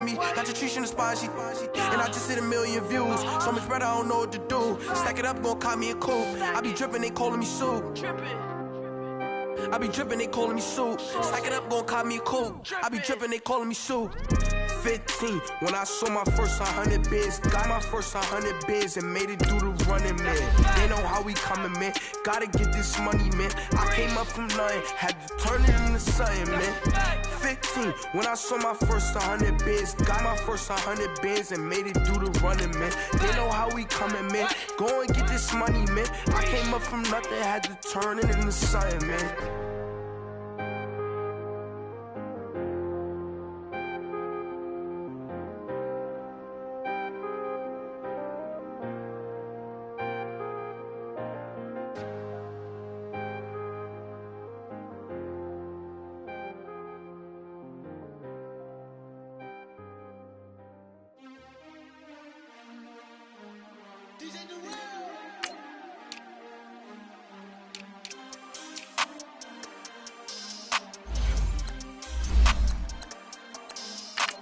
me. Got your trees in the spot, and I just hit 1 million views. So much better, I don't know what to do. Stack it up, gon' call me a coupe. I be drippin', they calling me soup. I be drippin', they calling me soup. Stack it up, gon' call me a coupe. I be drippin', they calling me soup. 15, when I saw my first 100 bids. Got my first 100 bids and made it through the running, man. They know how we coming, man. Gotta get this money, man. I came up from nothing, had to turn it into something, man. 15, when I saw my first 100 bids. Got my first 100 bids and made it through the running, man. They know how we coming, man. Go and get this money, man. I came up from nothing, had to turn it into something, man.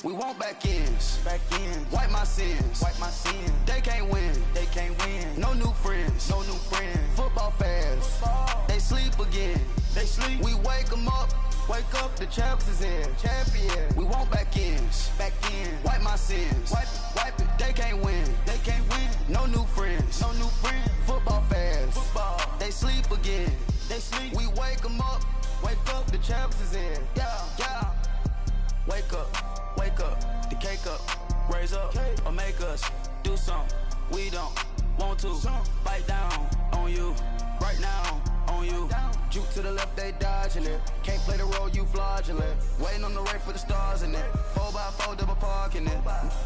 We want back ends, wipe my sins, They can't win, No new friends, Football fans, they sleep again, We wake them up, the champs is in, We want back ends, wipe my sins, wipe it. They can't win, No new friends, Football fans, they sleep again, We wake them up, the champs is in, yeah. Wake up, the cake up, raise up, or make us do something we don't want to. Bite down on you, right now on you. Juke to the left, they dodging it. Can't play the role, you fraudulent. Waiting on the race for the stars in it. 4x4 double parking it.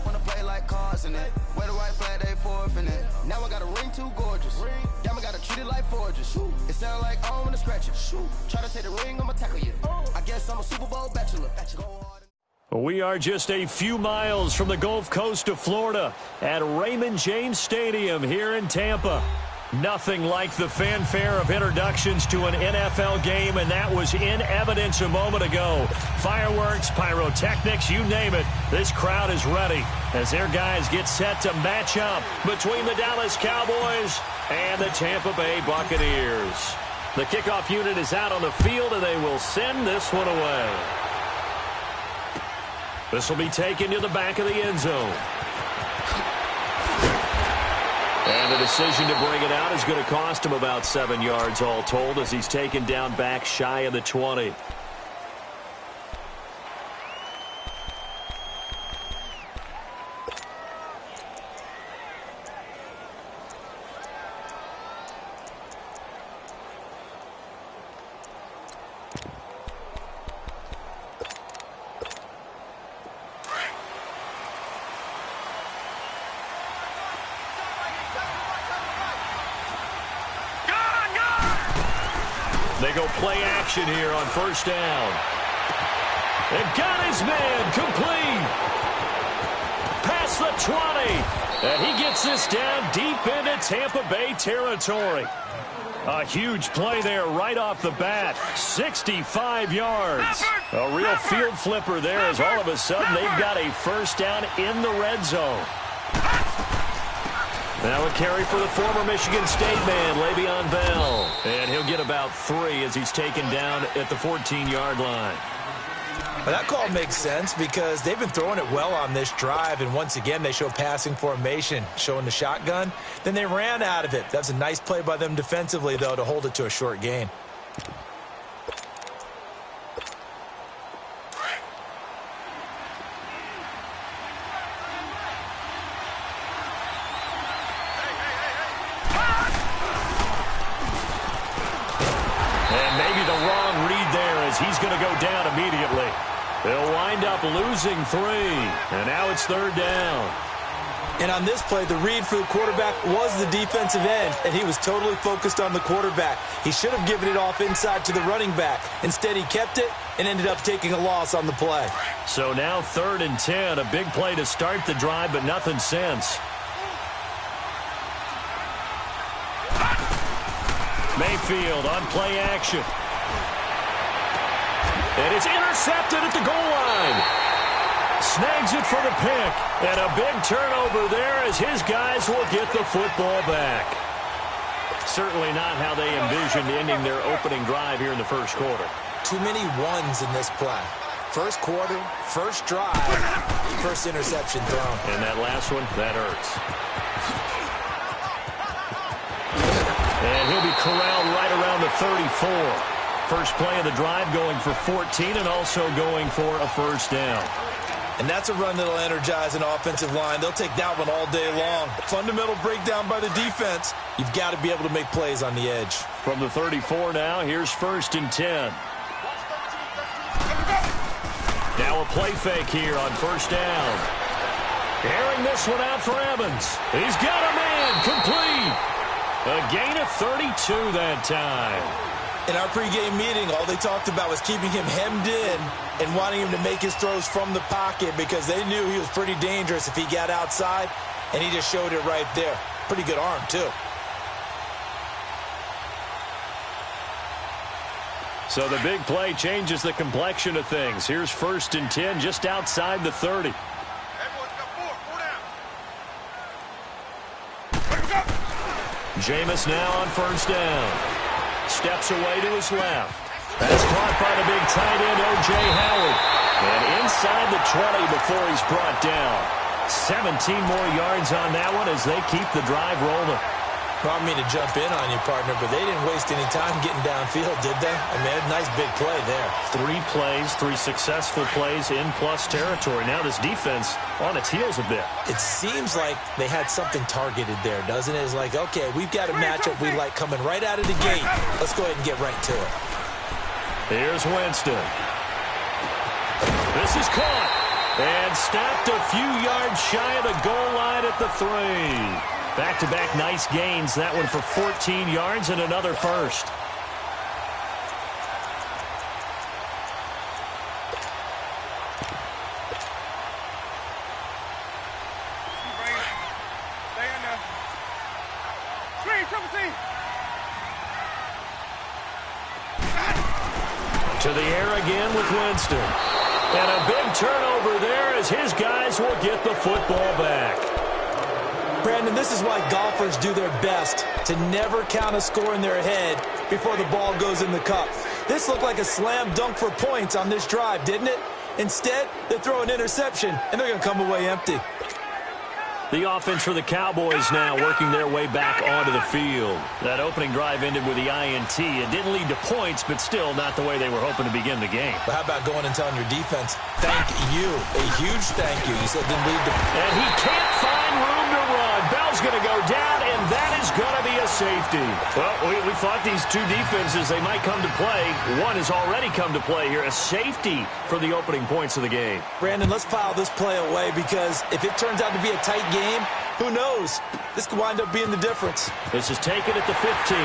Wanna play like cars in it. Wear the white flag, they forfeit it. Now I got a ring too gorgeous. Damn, I gotta treat it like forges. It sound like I wanna scratch it. Try to take the ring, I'ma tackle you. I guess I'm a Super Bowl bachelor. We are just a few miles from the Gulf Coast of Florida at Raymond James Stadium here in Tampa. Nothing like the fanfare of introductions to an NFL game, and that was in evidence a moment ago. Fireworks, pyrotechnics, you name it. This crowd is ready as their guys get set to match up between the Dallas Cowboys and the Tampa Bay Buccaneers. The kickoff unit is out on the field, and they will send this one away. This will be taken to the back of the end zone. And the decision to bring it out is going to cost him about 7 yards all told as he's taken down back shy of the 20. They go play action here on first down. And got his man complete. Past the 20. And he gets this down deep into Tampa Bay territory. A huge play there right off the bat. 65 yards. A real field flipper there as all of a sudden they've got a first down in the red zone. Now a carry for the former Michigan State man, Le'Veon Bell. And he'll get about 3 as he's taken down at the 14-yard line. Well, that call makes sense because they've been throwing it well on this drive, and once again they show passing formation, showing the shotgun. Then they ran out of it. That's a nice play by them defensively, though, to hold it to a short gain. He's going to go down immediately. They'll wind up losing 3, and now it's third down. And on this play, the read for the quarterback was the defensive end, and he was totally focused on the quarterback. He should have given it off inside to the running back. Instead, he kept it and ended up taking a loss on the play. So now 3rd and 10, a big play to start the drive, but nothing since. Mayfield on play action. And it's intercepted at the goal line. snags it for the pick. And a big turnover there as his guys will get the football back. Certainly not how they envisioned ending their opening drive here in the first quarter. Too many ones in this play. First quarter, first drive, first interception thrown. And that last one, that hurts. And he'll be corralled right around the 34. First play of the drive going for 14 and also going for a first down. And that's a run that'll energize an offensive line. They'll take that one all day long. Fundamental breakdown by the defense. You've got to be able to make plays on the edge. From the 34 now, here's 1st and 10. Now a play fake here on first down. Airing this one out for Evans. He's got a man complete. A gain of 32 that time. In our pregame meeting, all they talked about was keeping him hemmed in and wanting him to make his throws from the pocket because they knew he was pretty dangerous if he got outside, and he just showed it right there. Pretty good arm, too. So the big play changes the complexion of things. Here's 1st and 10 just outside the 30. Jameis now on first down. Steps away to his left. That's caught by the big tight end, O.J. Howard. And inside the 20 before he's brought down. 17 more yards on that one as they keep the drive rolling. Well, I mean to jump in on you, partner, but they didn't waste any time getting downfield, did they? I mean, a nice big play there. 3 plays, 3 successful plays in plus territory. Now this defense on its heels a bit. It seems like they had something targeted there, doesn't it? It's like, okay, we've got a matchup we like coming right out of the gate. Let's go ahead and get right to it. Here's Winston. This is caught. And stopped a few yards shy of the goal line at the 3. Back-to-back nice gains. That one for 14 yards and another first. To the air again with Winston. And a big turnover there as his guys will get the football back. Brandon, this is why golfers do their best to never count a score in their head before the ball goes in the cup. This looked like a slam dunk for points on this drive, didn't it? Instead, they throw an interception, and they're going to come away empty. The offense for the Cowboys now working their way back onto the field. That opening drive ended with the INT. It didn't lead to points, but still not the way they were hoping to begin the game. But how about going and telling your defense, thank you, a huge thank you. You said didn't lead to... And he can't find room to run. Bell's going to go down, and that is going to be a safety. Well, we thought these two defenses, they might come to play. One has already come to play here, a safety for the opening points of the game. Brandon, let's file this play away because if it turns out to be a tight game, who knows? This could wind up being the difference. This is taken at the 15.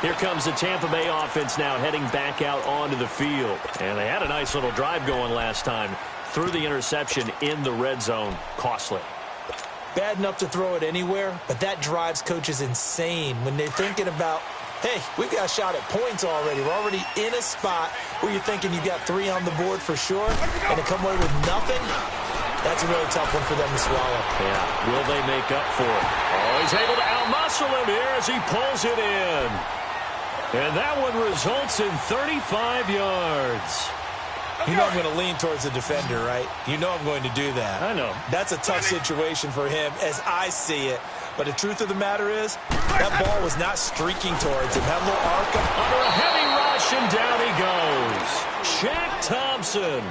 Here comes the Tampa Bay offense now heading back out onto the field. And they had a nice little drive going last time. Threw the interception in the red zone. Costly. Bad enough to throw it anywhere, but that drives coaches insane when they're thinking about, hey, we've got a shot at points already. We're already in a spot where you're thinking you've got 3 on the board for sure, and to come away with nothing, that's a really tough one for them to swallow. Yeah, will they make up for it? Oh, he's able to outmuscle him here as he pulls it in. And that one results in 35 yards. You know I'm going to lean towards the defender, right? You know I'm going to do that. I know. That's a tough situation for him as I see it. But the truth of the matter is, that ball was not streaking towards him. That little arc under a heavy rush, and down he goes. Shaq Thompson.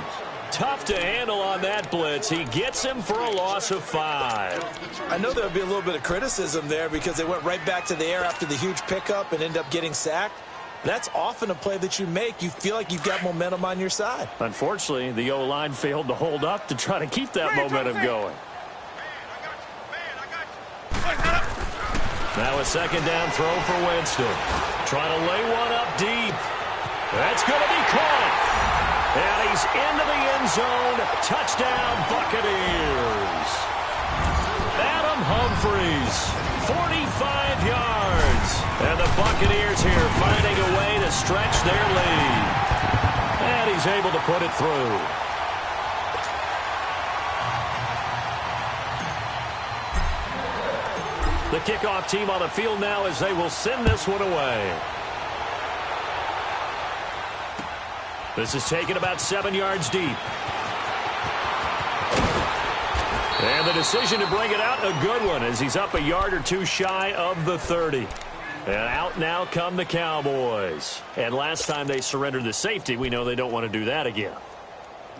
Tough to handle on that blitz. He gets him for a loss of 5. I know there'll be a little bit of criticism there because they went right back to the air after the huge pickup and end up getting sacked. That's often a play that you make. You feel like you've got momentum on your side. Unfortunately, the O-line failed to hold up to try to keep that momentum going. Now a second down throw for Winston. Trying to lay one up deep. That's going to be caught. And he's into the end zone. Touchdown, Buccaneers. Adam Humphries, 45 yards. And the Buccaneers here finding a way to stretch their lead. And he's able to put it through. The kickoff team on the field now as they will send this one away. This is taken about 7 yards deep. And the decision to bring it out, a good one, as he's up a yard or two shy of the 30. And out now come the Cowboys. And last time they surrendered the safety, we know they don't want to do that again.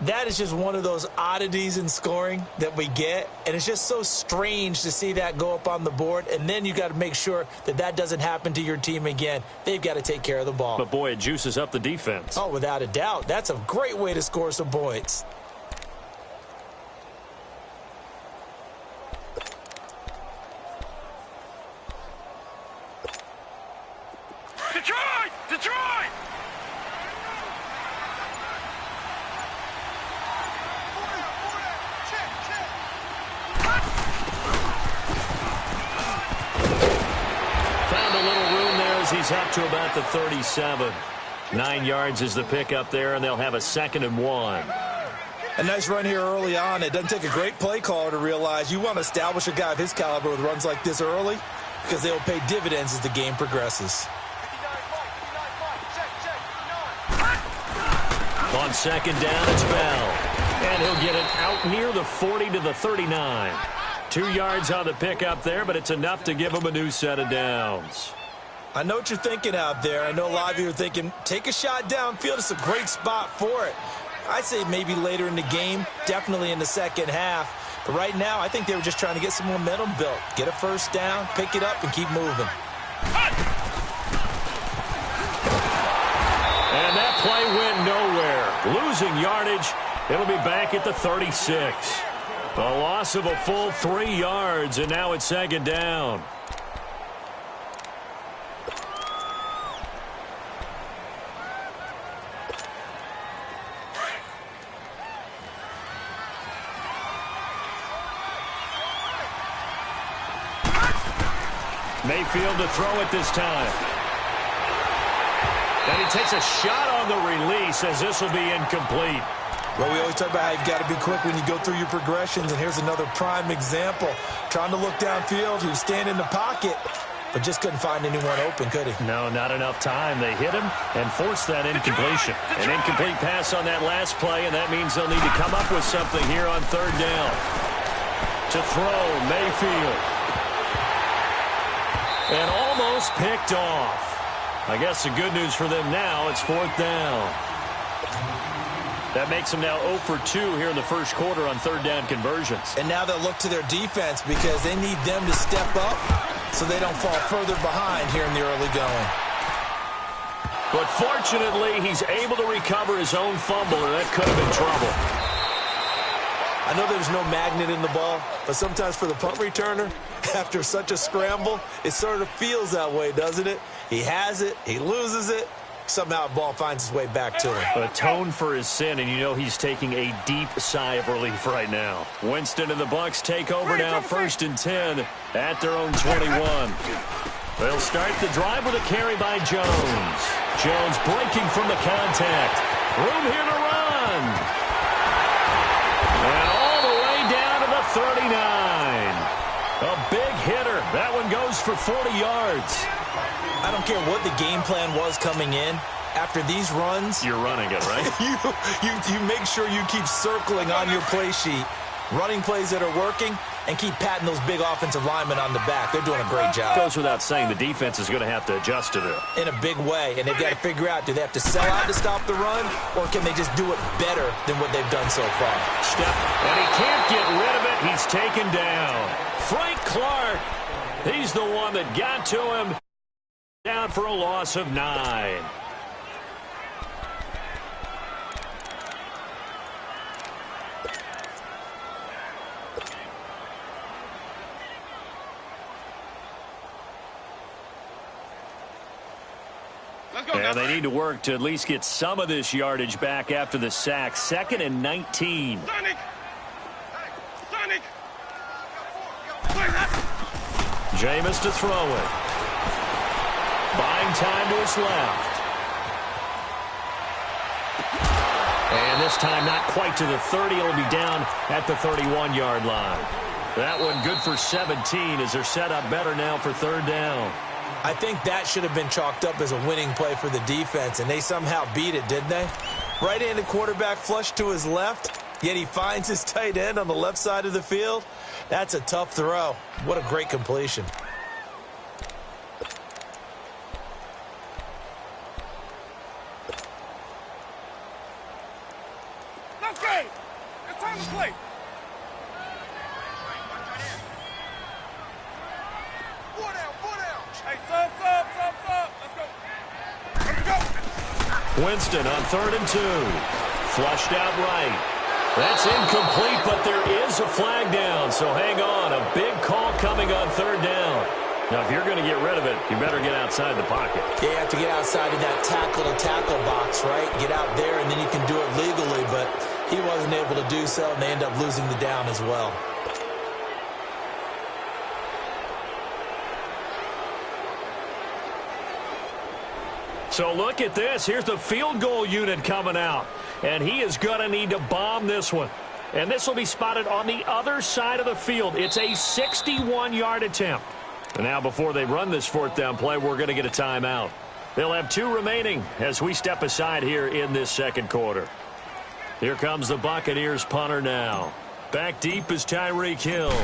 That is just one of those oddities in scoring that we get, and it's just so strange to see that go up on the board, and then you got to make sure that that doesn't happen to your team again. They've got to take care of the ball. But, boy, it juices up the defense. Oh, without a doubt. That's a great way to score some points. Detroit! Detroit! He's up to about the 37. 9 yards is the pickup there, and they'll have a 2nd and 1. A nice run here early on. It doesn't take a great play caller to realize you want to establish a guy of his caliber with runs like this early because they will pay dividends as the game progresses. On 2nd down, it's Bell. And he'll get it out near the 40 to the 39. 2 yards on the pickup there, but it's enough to give him a new set of downs. I know what you're thinking out there. I know a lot of you are thinking, take a shot downfield. It's a great spot for it. I'd say maybe later in the game, definitely in the second half. But right now, I think they were just trying to get some momentum built. Get a first down, pick it up, and keep moving. And that play went nowhere. Losing yardage. It'll be back at the 36. A loss of a full 3 yards, and now it's 2nd down. Mayfield to throw it this time. And he takes a shot on the release as this will be incomplete. Well, we always talk about how you've got to be quick when you go through your progressions, and here's another prime example. Trying to look downfield, he was standing in the pocket, but just couldn't find anyone open, could he? No, not enough time. They hit him and forced that incompletion. An incomplete pass on that last play, and that means they'll need to come up with something here on 3rd down. To throw, Mayfield. And almost picked off. I guess the good news for them now, it's 4th down. That makes them now 0 for 2 here in the first quarter on 3rd down conversions. And now they'll look to their defense because they need them to step up so they don't fall further behind here in the early going. But fortunately, he's able to recover his own fumble, or that could have been trouble. I know there's no magnet in the ball, but sometimes for the punt returner, after such a scramble, it sort of feels that way, doesn't it? He has it, he loses it, somehow the ball finds its way back to him. Atone for his sin, and you know he's taking a deep sigh of relief right now. Winston and the Bucs take over now, 1st and 10 at their own 21. They'll start the drive with a carry by Jones. Jones breaking from the contact. Room here to run. And all the way down to the 39. A big hitter. That one goes for 40 yards. I don't care what the game plan was coming in. After these runs, you're running it, right? you make sure you keep circling on your play sheet, running plays that are working, and keep patting those big offensive linemen on the back. They're doing a great job. Goes without saying, the defense is going to have to adjust to it. In a big way, and they've got to figure out, do they have to sell out to stop the run, or can they just do it better than what they've done so far? Step, and he can't get rid of it. He's taken down. Frank Clark, he's the one that got to him. Down for a loss of 9. And they need to work to at least get some of this yardage back after the sack. 2nd and 19. Jameis to throw it. Buying time to his left. And this time not quite to the 30. It'll be down at the 31-yard line. That one good for 17 as they're set up better now for third down. I think that should have been chalked up as a winning play for the defense, and they somehow beat it, didn't they? Right-handed quarterback flushed to his left, yet he finds his tight end on the left side of the field. That's a tough throw. What a great completion. Let's go! It's time to play! Hey, sub. Let's go. Winston on 3rd and 2. Flushed out right. That's incomplete, but there is a flag down, so hang on. A big call coming on 3rd down. Now, if you're going to get rid of it, you better get outside the pocket. Yeah, you have to get outside of that tackle-to-tackle box, right? Get out there, and then you can do it legally, but he wasn't able to do so, and they end up losing the down as well. So look at this. Here's the field goal unit coming out. And he is going to need to bomb this one. And this will be spotted on the other side of the field. It's a 61-yard attempt. And now before they run this 4th down play, we're going to get a timeout. They'll have 2 remaining as we step aside here in this 2nd quarter. Here comes the Buccaneers punter now. Back deep is Tyreek Hill.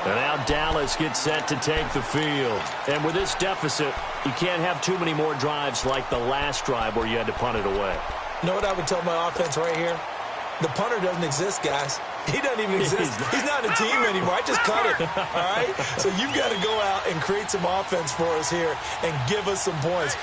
And now Dallas gets set to take the field. And with this deficit, you can't have too many more drives like the last drive where you had to punt it away. You know what I would tell my offense right here? The punter doesn't exist, guys. He doesn't even exist. He's not a team anymore. I just cut it, all right? So you've got to go out and create some offense for us here and give us some points.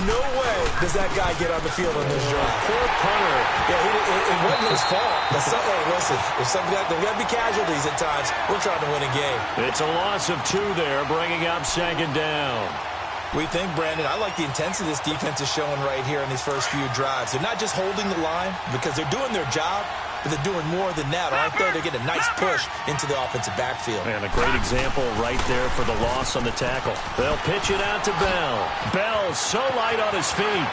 No way does that guy get on the field on this drive. Poor punter. Yeah, it wasn't his fault. But hey, listen, there's got to be casualties at times. We're trying to win a game. It's a loss of 2 there, bringing up 2nd down. We think, Brandon, I like the intensity this defense is showing right here in these first few drives. They're not just holding the line because they're doing their job, but they're doing more than that, aren't they? They're getting a nice push into the offensive backfield. And a great example right there for the loss on the tackle. They'll pitch it out to Bell. Bell so light on his feet.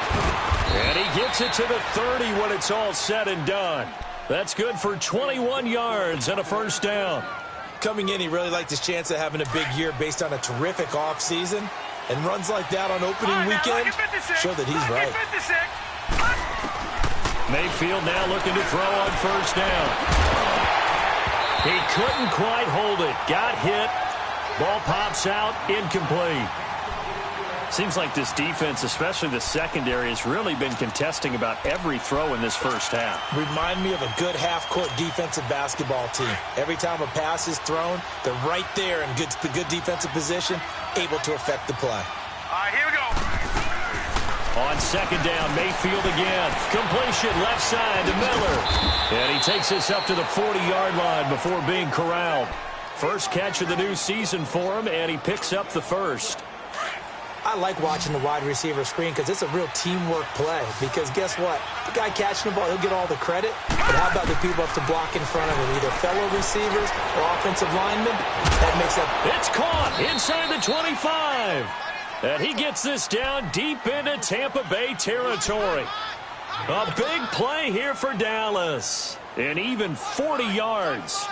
And he gets it to the 30 when it's all said and done. That's good for 21 yards and a 1st down. Coming in, he really liked his chance of having a big year based on a terrific offseason. And runs like that on opening weekend show that he's right. Mayfield now looking to throw on 1st down. He couldn't quite hold it. Got hit. Ball pops out. Incomplete. Seems like this defense, especially the secondary, has really been contesting about every throw in this first half. Remind me of a good half-court defensive basketball team. Every time a pass is thrown, they're right there in good defensive position, able to affect the play. All right, here we go. On 2nd down, Mayfield again. Completion left side to Miller. And he takes this up to the 40-yard line before being corralled. First catch of the new season for him, and he picks up the 1st. I like watching the wide receiver screen because it's a real teamwork play. Because guess what? The guy catching the ball, he'll get all the credit. But how about the people have to block in front of him, either fellow receivers or offensive linemen? That makes up. It's caught inside the 25. And he gets this down deep into Tampa Bay territory. A big play here for Dallas. And even 40 yards.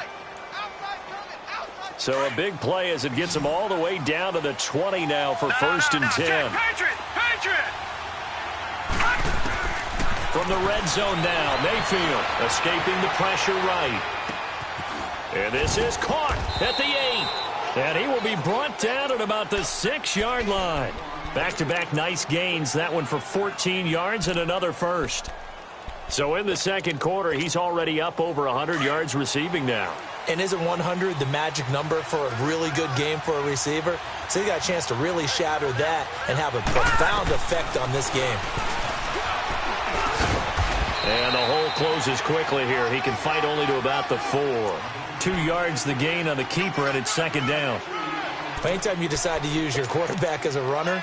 So a big play as it gets him all the way down to the 20 now for 1st and 10. From the red zone now, Mayfield escaping the pressure right. And this is caught at the 8. And he will be brought down at about the 6-yard line. Back-to-back nice gains. That one for 14 yards and another 1st. So in the 2nd quarter, he's already up over 100 yards receiving now. And isn't 100 the magic number for a really good game for a receiver? So he got a chance to really shatter that and have a profound effect on this game. And the hole closes quickly here. He can fight only to about the 4. 2 yards the gain on the keeper, and it's 2nd down. Anytime you decide to use your quarterback as a runner,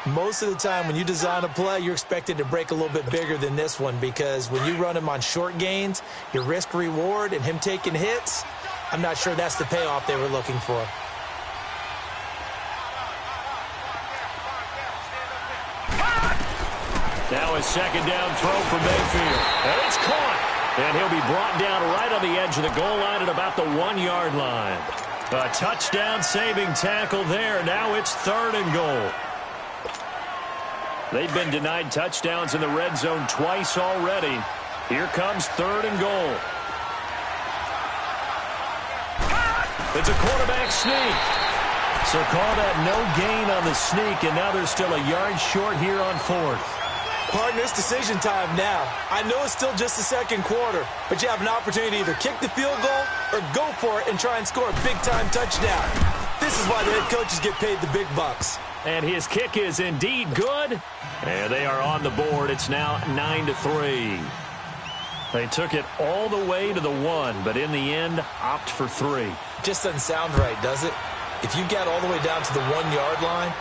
Most of the time when you design a play, you're expected to break a little bit bigger than this one because when you run him on short gains, your risk-reward and him taking hits, I'm not sure that's the payoff they were looking for. Now a second down throw for Mayfield. And it's caught. And he'll be brought down right on the edge of the goal line at about the 1-yard line. A touchdown-saving tackle there. Now it's 3rd and goal. They've been denied touchdowns in the red zone twice already. Here comes 3rd and goal. It's a quarterback sneak. So call that no gain on the sneak, and now they're still a yard short here on 4th. Partner, it's decision time now. I know it's still just the second quarter, but you have an opportunity to either kick the field goal or go for it and try and score a big-time touchdown. This is why the head coaches get paid the big bucks. And his kick is indeed good. And they are on the board. It's now 9-3. They took it all the way to the 1, but in the end, opt for 3. Just doesn't sound right, does it? If you get all the way down to the 1-yard line,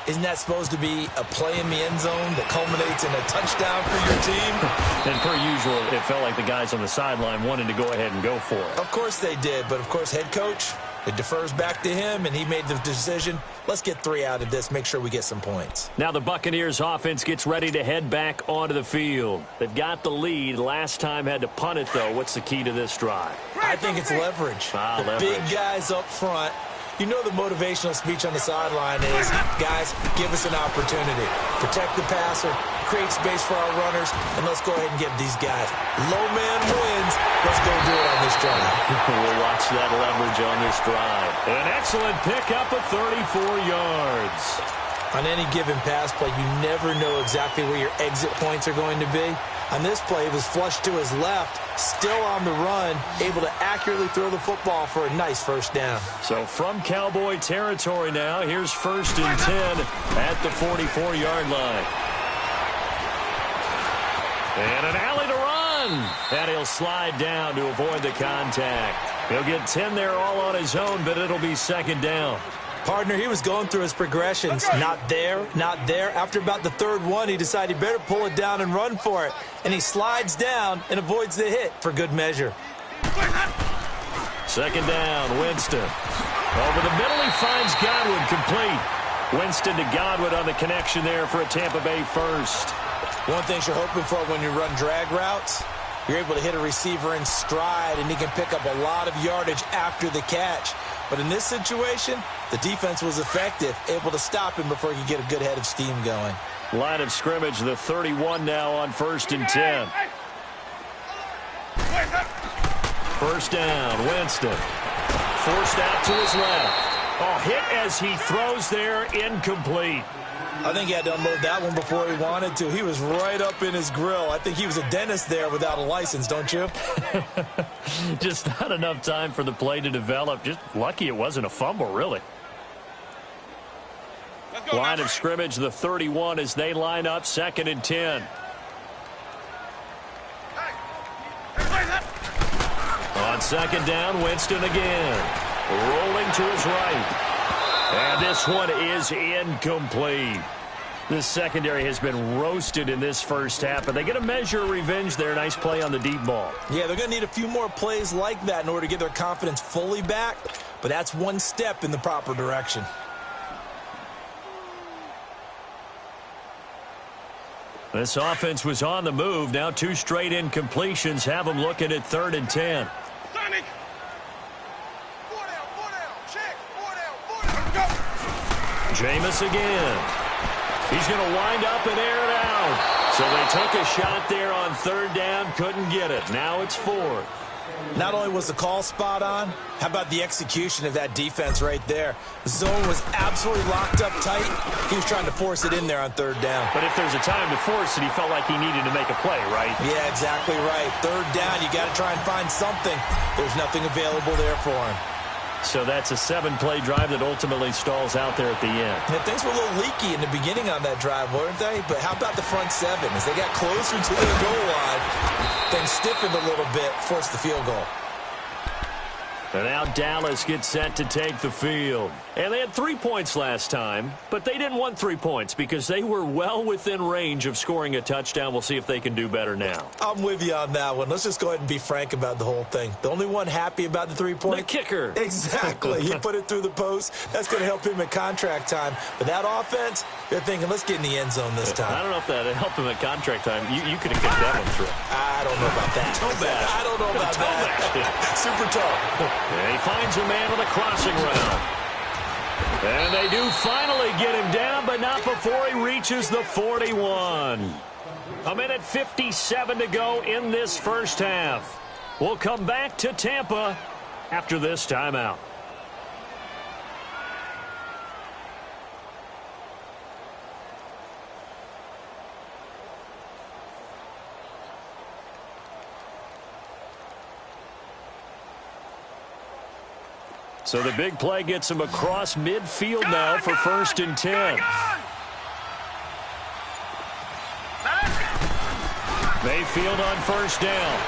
isn't that supposed to be a play in the end zone that culminates in a touchdown for your team? And per usual, it felt like the guys on the sideline wanted to go ahead and go for it. Of course they did, but of course head coach, it defers back to him, and he made the decision. Let's get 3 out of this, make sure we get some points. Now the Buccaneers offense gets ready to head back onto the field. They've got the lead. Last time had to punt it, though. What's the key to this drive? I think it's leverage. The big guys up front. You know the motivational speech on the sideline is, guys, give us an opportunity. Protect the passer, create space for our runners, and let's go ahead and give these guys. Low man wins. Let's go do it on this drive. We'll watch that leverage on this drive. An excellent pickup of 34 yards. On any given pass play, you never know exactly where your exit points are going to be. On this play, it was flushed to his left, still on the run, able to accurately throw the football for a nice first down. So from Cowboy territory now, here's 1st and 10 at the 44-yard line. And an alley to run. And he'll slide down to avoid the contact. He'll get 10 there all on his own, but it'll be 2nd down. Partner, he was going through his progressions. Not there, not there. After about the 3rd one, he decided he better pull it down and run for it. And he slides down and avoids the hit for good measure. 2nd down, Winston. Over the middle, he finds Godwin complete. Winston to Godwin on the connection there for a Tampa Bay first. One thing you're hoping for when you run drag routes, you're able to hit a receiver in stride, and he can pick up a lot of yardage after the catch. But in this situation, the defense was effective, able to stop him before he could get a good head of steam going. Line of scrimmage, the 31 now on 1st and 10. 1st down, Winston. Forced out to his left. Oh, hit as he throws there, incomplete. I think he had to unload that one before he wanted to. He was right up in his grill. I think he was a dentist there without a license, don't you? Just not enough time for the play to develop. Just lucky it wasn't a fumble, really. Line of scrimmage, the 31 as they line up, 2nd and 10. On 2nd down, Winston again. Rolling to his right. And this one is incomplete. This secondary has been roasted in this first half, but they get a measure of revenge there. Nice play on the deep ball. Yeah, they're going to need a few more plays like that in order to get their confidence fully back, but that's one step in the proper direction. This offense was on the move. Now 2 straight incompletions have them looking at 3rd and 10. Jameis again. He's going to wind up and air it out. So they took a shot there on 3rd down, couldn't get it. Now it's 4th. Not only was the call spot on, how about the execution of that defense right there? The zone was absolutely locked up tight. He was trying to force it in there on 3rd down. But if there's a time to force it, he felt like he needed to make a play, right? Yeah, exactly right. 3rd down, you got to try and find something. There's nothing available there for him. So that's a 7-play drive that ultimately stalls out there at the end. Yeah, things were a little leaky in the beginning on that drive, weren't they? But how about the front 7? As they got closer to the goal line, things stiffened a little bit, forced the field goal. And now Dallas gets set to take the field. And they had 3 points last time, but they didn't want 3 points because they were well within range of scoring a touchdown. We'll see if they can do better now. I'm with you on that one. Let's just go ahead and be frank about the whole thing. The only one happy about the 3-point? The kicker. Exactly. He put it through the post. That's going to help him at contract time. But that offense, they're thinking, let's get in the end zone this time. I don't know if that helped him at contract time. You could have kicked that one through. I don't know about that. Toe bash. I don't know about that. Super toe. And he finds a man on the crossing route. And they do finally get him down, but not before he reaches the 41. 1:57 to go in this first half. We'll come back to Tampa after this timeout. So the big play gets him across midfield now for 1st and 10. Mayfield on 1st down.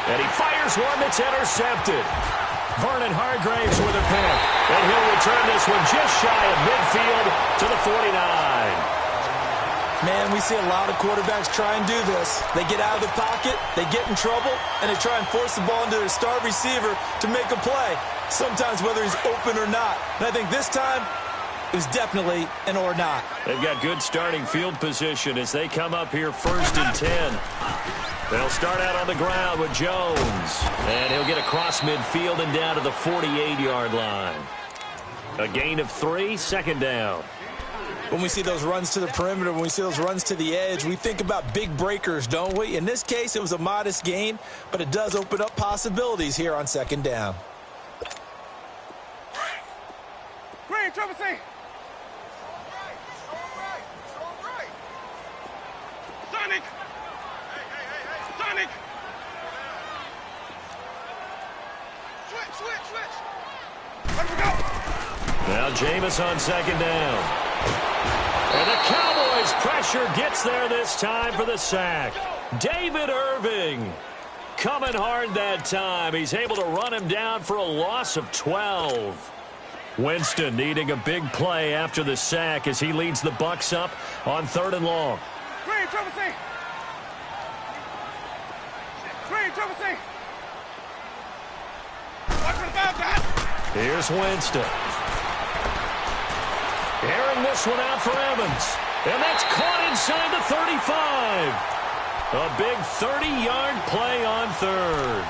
And he fires one that's intercepted. Vernon Hargraves with a pick. And he'll return this one just shy of midfield to the 49. Man, we see a lot of quarterbacks try and do this. They get out of the pocket, they get in trouble, and they try and force the ball into their star receiver to make a play, sometimes whether he's open or not. And I think this time, it was definitely an or not. They've got good starting field position as they come up here 1st and 10. They'll start out on the ground with Jones. And he'll get across midfield and down to the 48-yard line. A gain of 3, 2nd down. When we see those runs to the perimeter, when we see those runs to the edge, we think about big breakers, don't we? In this case, it was a modest gain, but it does open up possibilities here on 2nd down. Green, Triple C. Sonic. Sonic. Switch. Let me go. Now Jameis on 2nd down. And the Cowboys' pressure gets there this time for the sack. David Irving coming hard that time. He's able to run him down for a loss of 12. Winston needing a big play after the sack as he leads the Bucs up on 3rd and long. Green, Triple C. Green, Triple C. Watch for the foul, guys. Here's Winston. Airing this one out for Evans. And that's caught inside the 35. A big 30-yard play on 3rd.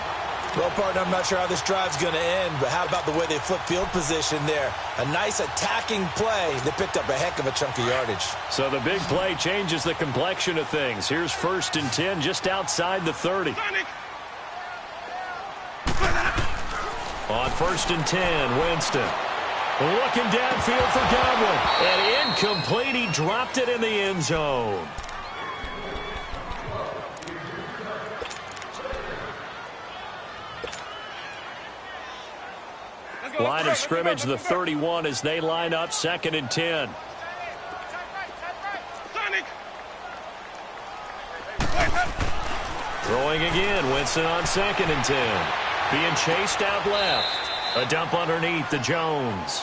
Well, partner, I'm not sure how this drive's going to end, but how about the way they flip field position there? A nice attacking play. They picked up a heck of a chunk of yardage. So the big play changes the complexion of things. Here's 1st and 10 just outside the 30. On 1st and 10, Winston. Looking downfield for Godwin. And incomplete. He dropped it in the end zone. Line of scrimmage, the 31 as they line up 2nd and 10. Throwing again. Winston on 2nd and 10. Being chased out left. A dump underneath to Jones.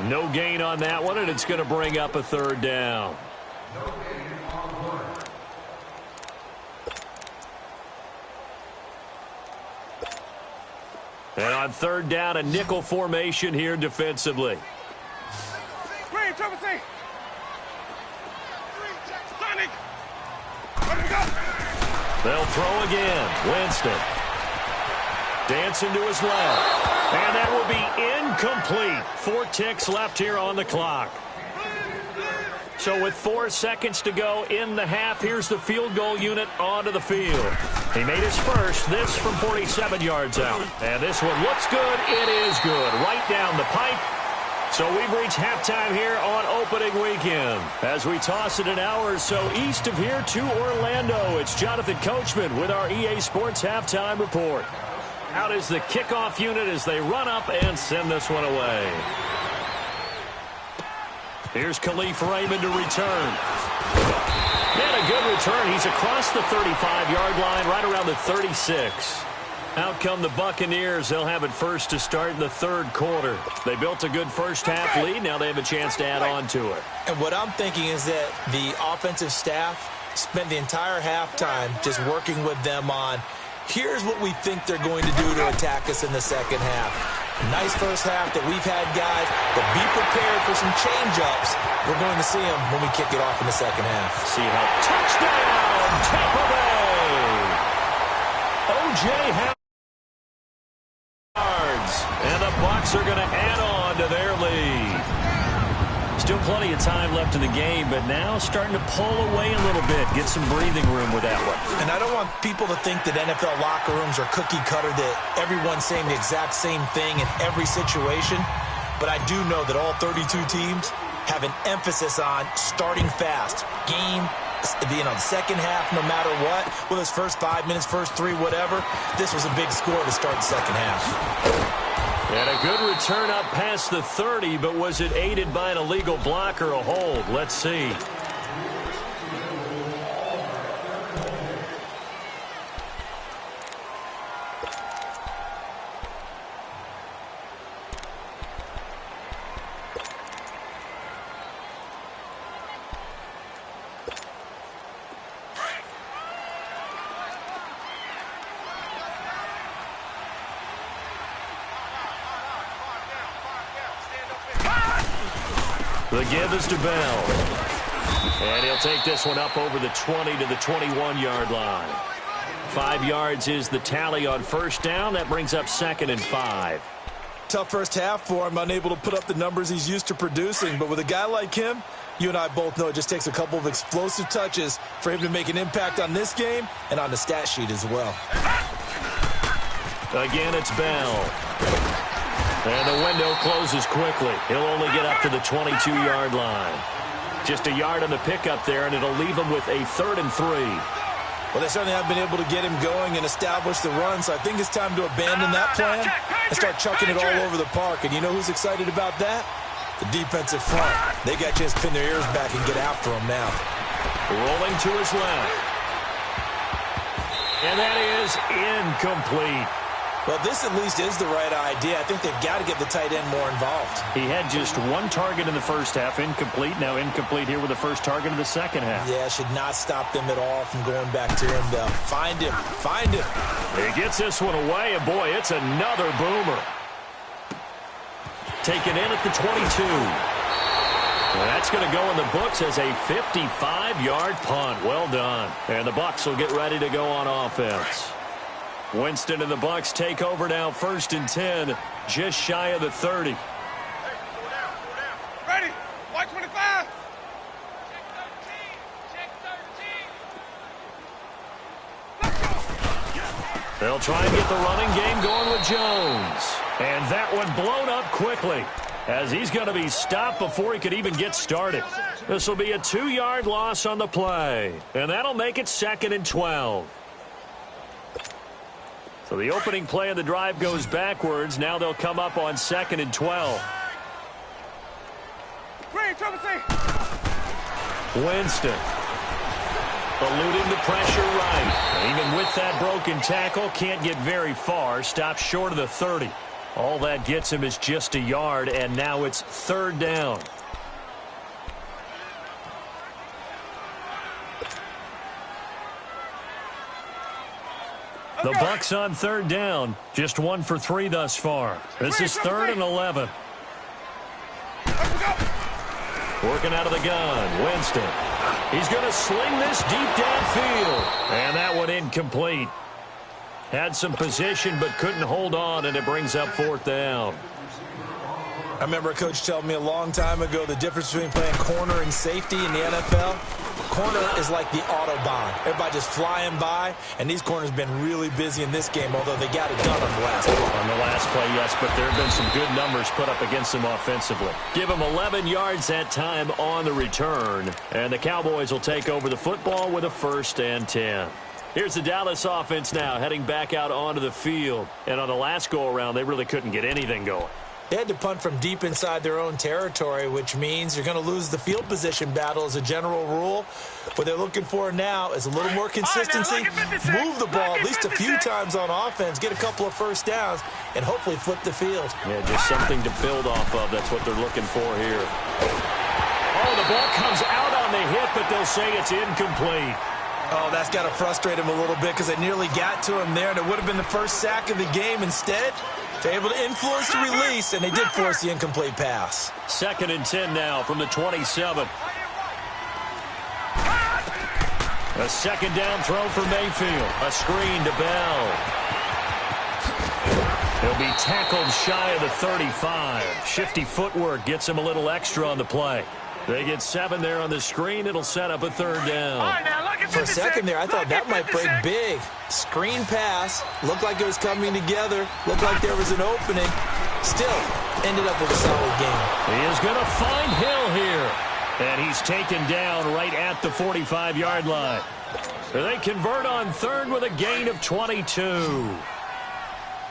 No gain on that one, and it's going to bring up a 3rd down. And on 3rd down, a nickel formation here defensively. Green, Triple C. Sonic. They'll throw again. Winston. Dancing to his left. And that will be incomplete. 4 ticks left here on the clock. So with 4 seconds to go in the half, here's the field goal unit onto the field. He made his first, this from 47 yards out. And this one looks good. It is good. Right down the pipe. So we've reached halftime here on opening weekend. As we toss it an hour or so east of here to Orlando, it's Jonathan Coachman with our EA Sports Halftime Report. Out is the kickoff unit as they run up and send this one away. Here's Khalif Raymond to return. And a good return. He's across the 35-yard line, right around the 36. Out come the Buccaneers. They'll have it first to start in the third quarter. They built a good first-half lead. Now they have a chance to add on to it. And what I'm thinking is that the offensive staff spent the entire halftime just working with them on, here's what we think they're going to do to attack us in the second half. Nice first half that we've had, guys, but be prepared for some change-ups. We're going to see them when we kick it off in the second half. See how touchdown, Tampa Bay. O.J. And the Bucs are going to add on to their lead. Still plenty of time left in the game, but now starting to pull away a little bit, get some breathing room with that one. And I don't want people to think that NFL locker rooms are cookie cutter, that everyone's saying the exact same thing in every situation. But I do know that all 32 teams have an emphasis on starting fast. Second half, no matter what, whether it's first 5 minutes, first 3, whatever, this was a big score to start the second half. And a good return up past the 30, but was it aided by an illegal block or a hold? Let's see. The give is to Bell. And he'll take this one up over the 20 to the 21-yard line. 5 yards is the tally on first down. That brings up 2nd and 5. Tough first half for him, unable to put up the numbers he's used to producing. But with a guy like him, you and I both know it just takes a couple of explosive touches for him to make an impact on this game and on the stat sheet as well. Again, it's Bell. And the window closes quickly. He'll only get up to the 22-yard line. Just a yard on the pickup there, and it'll leave him with a 3rd and 3. Well, they certainly haven't been able to get him going and establish the run, so I think it's time to abandon that plan and start chucking it all over the park. And you know who's excited about that? The defensive front. They got to just pin their ears back and get after him now. Rolling to his left. And that is incomplete. Well, this at least is the right idea. I think they've got to get the tight end more involved. He had just 1 target in the first half, incomplete. Now incomplete here with the first target in the second half. Yeah, should not stop them at all from going back to him, though. Find him. Find him. He gets this one away, and boy, it's another boomer. Taken in at the 22. Well, that's going to go in the books as a 55-yard punt. Well done. And the Bucs will get ready to go on offense. Winston and the Bucs take over now, 1st and 10, just shy of the 30. Hey, ready? White 25. Check 13. They'll try and get the running game going with Jones. And that one blown up quickly as he's going to be stopped before he could even get started. This will be a 2-yard loss on the play. And that'll make it 2nd and 12. So the opening play of the drive goes backwards. Now they'll come up on 2nd and 12. Green, triple C. Winston. Eluding the pressure right. And even with that broken tackle, can't get very far. Stops short of the 30. All that gets him is just a yard, and now it's 3rd down. The Bucs on 3rd down. Just 1 for 3 thus far. This is 3rd and 11. Working out of the gun. Winston. He's going to sling this deep downfield. And that one incomplete. Had some position but couldn't hold on, and it brings up 4th down. I remember a coach telling me a long time ago the difference between playing corner and safety in the NFL. Corner is like the Autobahn. Everybody just flying by, and these corners have been really busy in this game, although they got it done on the last play. On the last play, yes, but there have been some good numbers put up against them offensively. Give them 11 yards that time on the return, and the Cowboys will take over the football with a 1st and 10. Here's the Dallas offense now heading back out onto the field. And on the last go-around, they really couldn't get anything going. They had to punt from deep inside their own territory, which means you're going to lose the field position battle as a general rule. What they're looking for now is a little more consistency, move the ball at least a few times on offense, get a couple of first downs, and hopefully flip the field. Yeah, just something to build off of. That's what they're looking for here. Oh, the ball comes out on the hit, but they'll say it's incomplete. Oh, that's got to frustrate him a little bit because they nearly got to him there, and it would have been the first sack of the game. Instead, they're able to influence the release, and they did force the incomplete pass. 2nd and 10 now from the 27. A second down throw for Mayfield. A screen to Bell. He'll be tackled shy of the 35. Shifty footwork gets him a little extra on the play. They get 7 there on the screen. It'll set up a 3rd down. For a second there, I thought that might break big. Screen pass. Looked like it was coming together. Looked like there was an opening. Still, ended up with a solid game. He is going to find Hill here. And he's taken down right at the 45-yard line. They convert on 3rd with a gain of 22.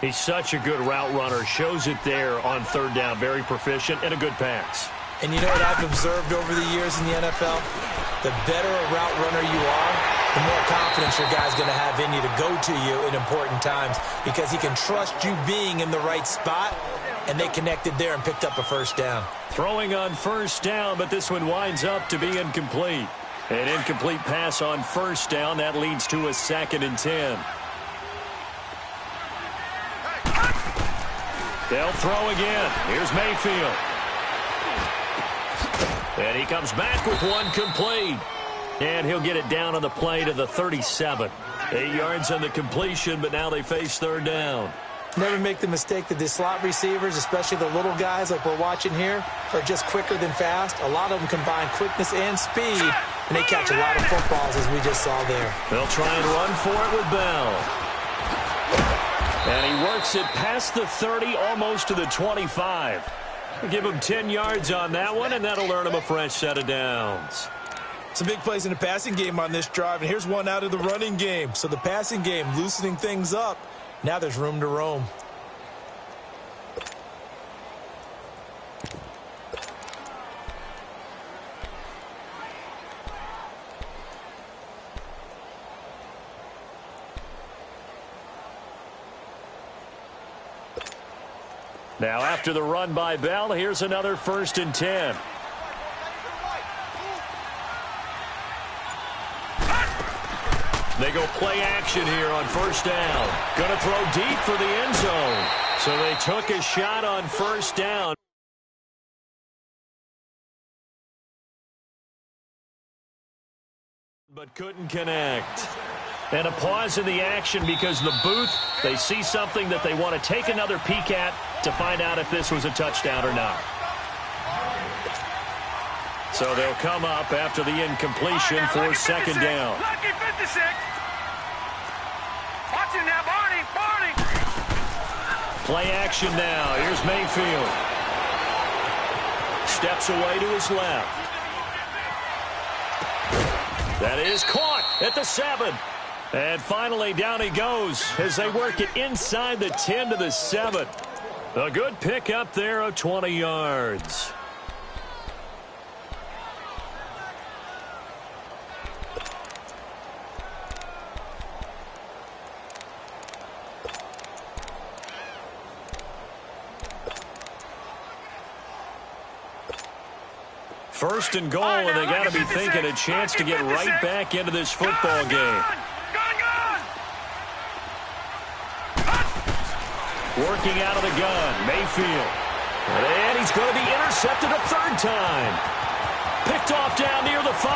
He's such a good route runner. Shows it there on 3rd down. Very proficient and a good pass. And you know what I've observed over the years in the NFL? The better a route runner you are, the more confidence your guy's going to have in you to go to you in important times because he can trust you being in the right spot, and they connected there and picked up a 1st down. Throwing on 1st down, but this one winds up to be incomplete. An incomplete pass on 1st down. That leads to a 2nd and 10. They'll throw again. Here's Mayfield. And he comes back with one complete. And he'll get it down on the play to the 37. 8 yards on the completion, but now they face 3rd down. Never make the mistake that the slot receivers, especially the little guys like we're watching here, are just quicker than fast. A lot of them combine quickness and speed, and they catch a lot of footballs, as we just saw there. They'll try and run for it with Bell. And he works it past the 30, almost to the 25. We'll give him 10 yards on that one, and that'll earn him a fresh set of downs. Some big plays in the passing game on this drive, and here's one out of the running game. So the passing game loosening things up. Now there's room to roam. Now after the run by Bell, here's another 1st and 10. They go play action here on 1st down. Going to throw deep for the end zone. So they took a shot on 1st down. But couldn't connect. And a pause in the action because the booth, they see something that they want to take another peek at to find out if this was a touchdown or not. So they'll come up after the incompletion for 2nd down. Lucky 56. Watch it now, Barney. Play action now. Here's Mayfield. Steps away to his left. That is caught at the 7. And finally down he goes as they work it inside the 10 to the 7. A good pickup there of 20 yards. First and goal, and they got to be thinking a chance to get right back into this football game. Working out of the gun, Mayfield. And he's going to be intercepted a 3rd time. Picked off down near the 5.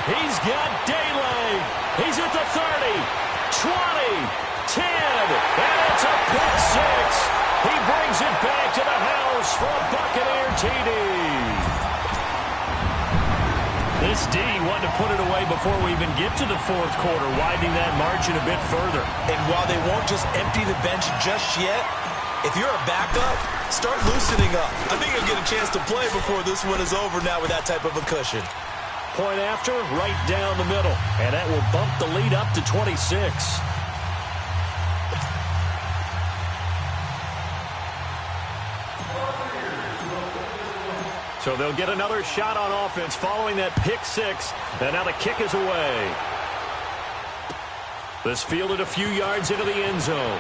He's got daylight. He's at the 30, 20, 10, and it's a pick 6. He brings it back to the house for a Buccaneer TD. This D wanted to put it away before we even get to the 4th quarter, widening that margin a bit further. And while they won't just empty the bench just yet, if you're a backup, start loosening up. I think you'll get a chance to play before this one is over now with that type of a cushion. Point after, right down the middle. And that will bump the lead up to 26. So they'll get another shot on offense following that pick six. And now the kick is away. This fielded a few yards into the end zone.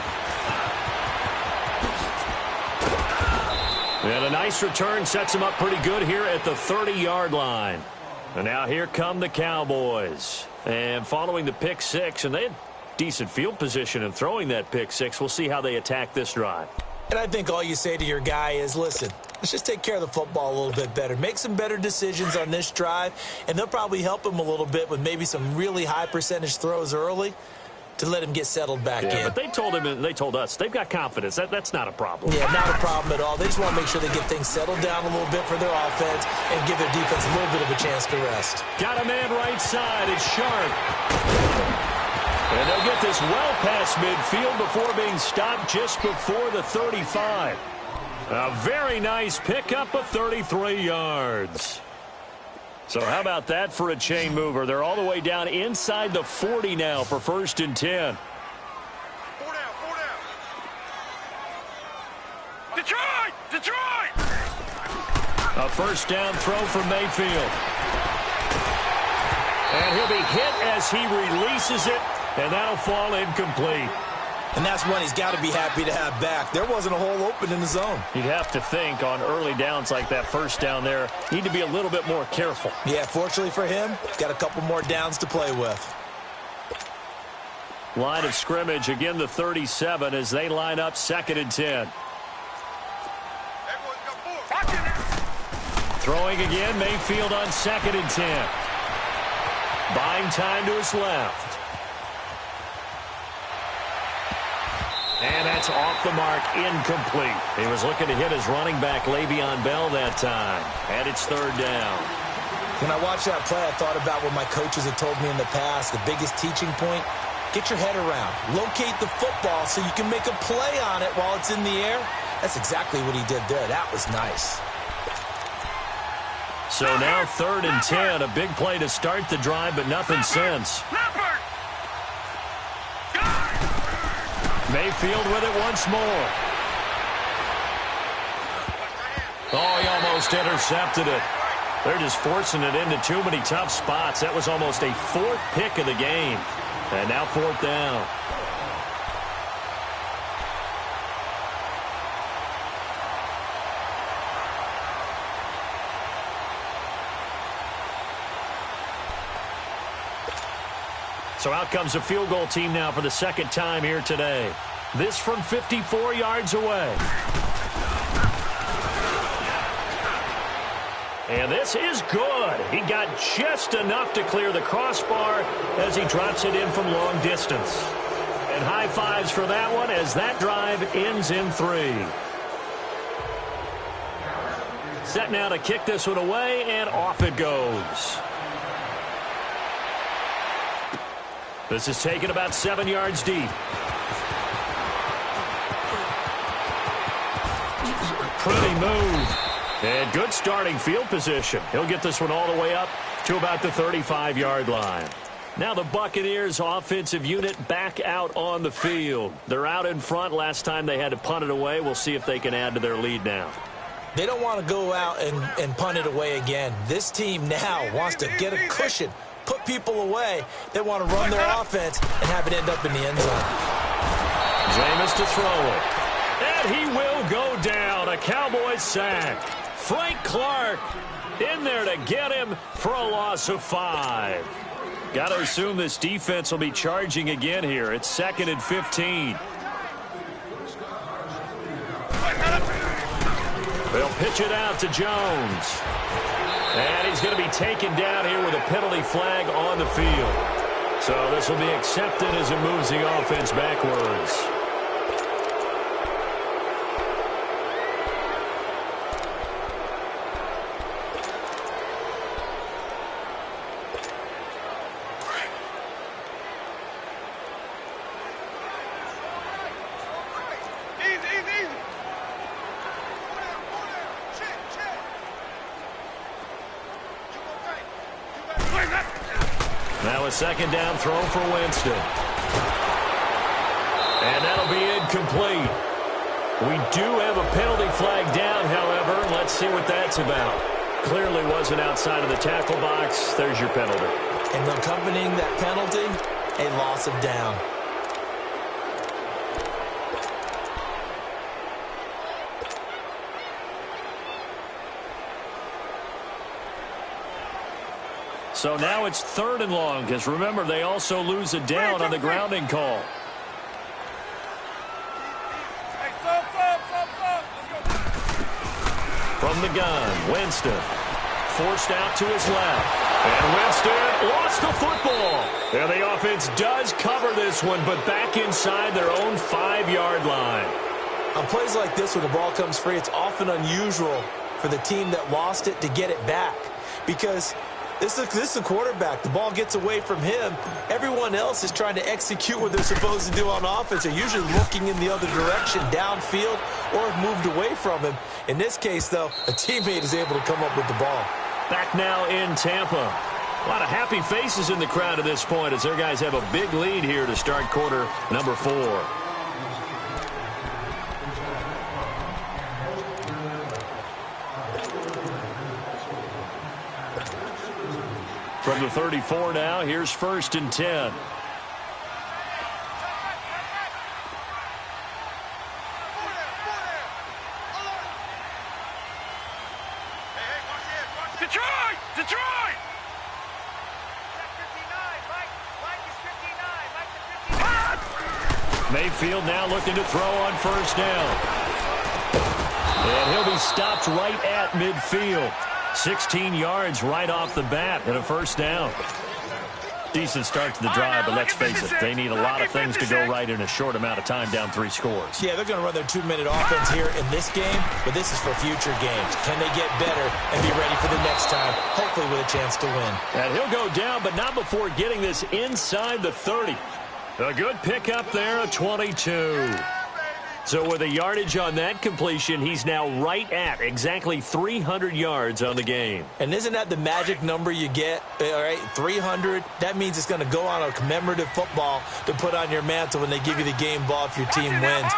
And a nice return sets him up pretty good here at the 30-yard line. And now here come the Cowboys. And following the pick six, and they had decent field position in throwing that pick six. We'll see how they attack this drive. And I think all you say to your guy is, listen, let's just take care of the football a little bit better. Make some better decisions on this drive, and they'll probably help him a little bit with maybe some really high percentage throws early to let him get settled back in. But they told him, and they told us, they've got confidence. That's not a problem. Yeah, not a problem at all. They just want to make sure they get things settled down a little bit for their offense and give their defense a little bit of a chance to rest. Got a man right side. It's Sharp. And they'll get this well past midfield before being stopped just before the 35. A very nice pickup of 33 yards. So how about that for a chain mover? They're all the way down inside the 40 now for 1st and 10. 4 down. Detroit! Detroit! A first down throw from Mayfield. And he'll be hit as he releases it, and that'll fall incomplete. And that's one he's got to be happy to have back. There wasn't a hole open in the zone. You'd have to think on early downs like that first down there, need to be a little bit more careful. Yeah, fortunately for him, he's got a couple more downs to play with. Line of scrimmage, again the 37 as they line up 2nd and 10. Throwing again, Mayfield on 2nd and 10. Buying time to his left. And that's off the mark, incomplete. He was looking to hit his running back, Le'Veon Bell, that time. And it's 3rd down. When I watched that play, I thought about what my coaches had told me in the past. The biggest teaching point, get your head around. Locate the football so you can make a play on it while it's in the air. That's exactly what he did there. That was nice. So now 3rd and 10, a big play to start the drive, but nothing since. Mayfield with it once more. Oh, he almost intercepted it. They're just forcing it into too many tough spots. That was almost a 4th pick of the game. And now 4th down. So out comes a field goal team now for the 2nd time here today. This from 54 yards away. And this is good. He got just enough to clear the crossbar as he drops it in from long distance. And high fives for that one as that drive ends in 3. Set now to kick this one away, and off it goes. This is taken about 7 yards deep. Pretty move. And good starting field position. He'll get this one all the way up to about the 35-yard line. Now the Buccaneers offensive unit back out on the field. They're out in front. Last time they had to punt it away. We'll see if they can add to their lead now. They don't want to go out and punt it away again. This team now wants to get a cushion, put people away. They want to run their offense and have it end up in the end zone. Jameis to throw it. And he will go down. A Cowboys sack. Frank Clark in there to get him for a loss of 5. Got to assume this defense will be charging again here. It's 2nd and 15. They'll pitch it out to Jones. And he's going to be taken down here with a penalty flag on the field. So this will be accepted as it moves the offense backwards. Now a 2nd down throw for Winston. And that'll be incomplete. We do have a penalty flag down, however. Let's see what that's about. clearly wasn't outside of the tackle box. There's your penalty. And accompanying that penalty, a loss of down. So now it's 3rd and long, because remember, they also lose a down on the grounding call. From the gun, Winston. Forced out to his left. And Winston lost the football. And the offense does cover this one, but back inside their own 5-yard line. On plays like this, when the ball comes free, it's often unusual for the team that lost it to get it back. Because this is the quarterback. The ball gets away from him. Everyone else is trying to execute what they're supposed to do on offense. They're usually looking in the other direction, downfield, or have moved away from him. In this case, though, a teammate is able to come up with the ball. Back now in Tampa. A lot of happy faces in the crowd at this point as their guys have a big lead here to start quarter number 4. From the 34 now, here's 1st and 10. Detroit! Detroit! Mayfield now looking to throw on 1st down. And he'll be stopped right at midfield. 16 yards right off the bat and a 1st down. Decent start to the drive, but let's face it, they need a lot of things to go right in a short amount of time, down 3 scores. Yeah, they're going to run their 2-minute offense here in this game, but this is for future games. Can they get better and be ready for the next time, hopefully with a chance to win? And he'll go down, but not before getting this inside the 30. A good pickup there, a 22. So with a yardage on that completion, he's now right at exactly 300 yards on the game. And isn't that the magic number you get? All right, 300. That means it's going to go on a commemorative football to put on your mantle when they give you the game ball if your team wins.